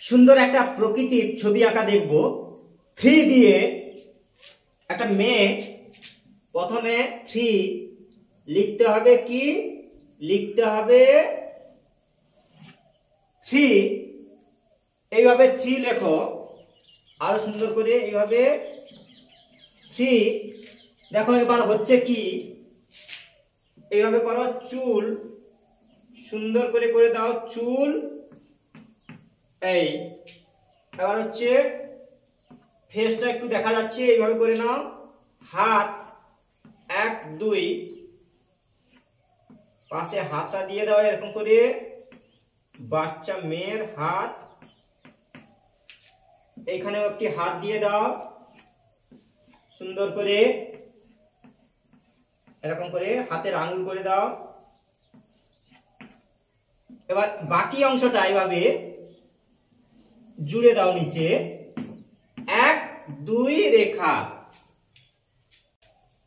সুন্দর একটা প্রকৃতির ছবি আঁকা দেখব। 3 দিয়ে একটা মেয়ে, প্রথমে 3 লিখতে হবে, কি লিখতে হবে 3, এইভাবে 3 লেখো, আরো সুন্দর করে এইভাবে 3। দেখো এবার হচ্ছে কি, এইভাবে করো, চুল সুন্দর করে করে দাও, চুল। এই এবার হচ্ছে ফেসটা একটু দেখা যাচ্ছে, এইভাবে করে নাও। হাত 1 2, পাশে হাতটা দিয়ে দাও এরকম করে, বাচ্চা মেয়ের হাত। এইখানেও একটি হাত দিয়ে দাও সুন্দর করে, এরকম করে হাতের আঙুল করে দাও। এবার বাকি অংশটা এইভাবে জুড়ে দাও নিচে, 1 2 রেখা।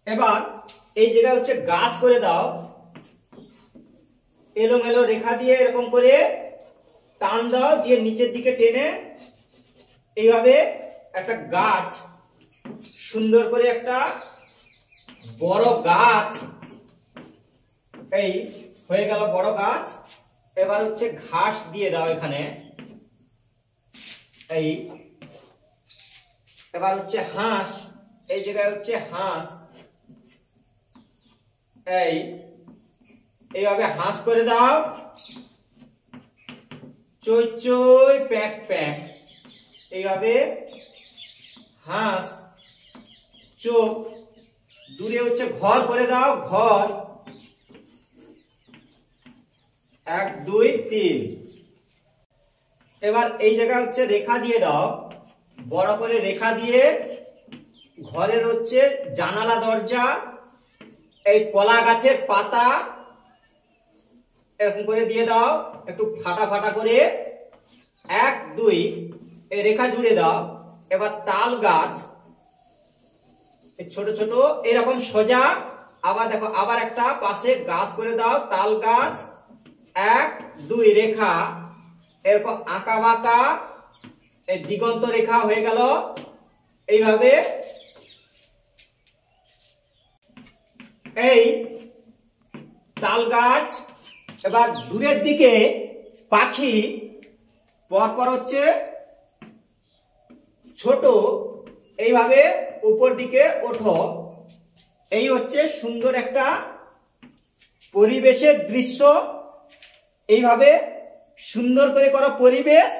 এবার এই জায়গা হচ্ছে গাছ করে দাও, এলোমেলো রেখা দিয়ে এরকম করে টান দাও, দিয়ে নিচের দিকে টেনে এইভাবে একটা গাছ, সুন্দর করে একটা বড় গাছ। এই হয়ে গেল বড় গাছ। এবার হচ্ছে ঘাস দিয়ে দাও এখানে। এই এবার হচ্ছে হাঁস, এই জায়গায় হচ্ছে হাঁস। এইভাবে হাঁস করে দাও, চই চই প্যাক প্যাক, এইভাবে হাঁস। চোখ, দূরে হচ্ছে ঘর করে দাও, ঘর 1 2 3। এবার এই জায়গায় হচ্ছে রেখা দিয়ে দাও, বড় করে রেখা দিয়ে ঘরের হচ্ছে জানালা দরজা, এই কলা গাছের পাতা এরকম করে দিয়ে দাও, একটু ফাটা ফাটা করে 1 2 এই রেখা জুড়ে দাও। এবার তাল গাছ ছোট ছোট এরকম সোজা, আবার দেখো আবার একটা পাশে গাছ করে দাও, তাল গাছ 1 2 রেখা, এরকম আঁকা বাঁকা এই দিগন্ত রেখা হয়ে গেল এইভাবে। এই তাল গাছ। এবার দূরের দিকে পাখি, পরপর হচ্ছে ছোট, এইভাবে উপর দিকে ওঠো। এই হচ্ছে সুন্দর একটা পরিবেশের দৃশ্য। এইভাবে সুন্দর করে করো পরিবেশ।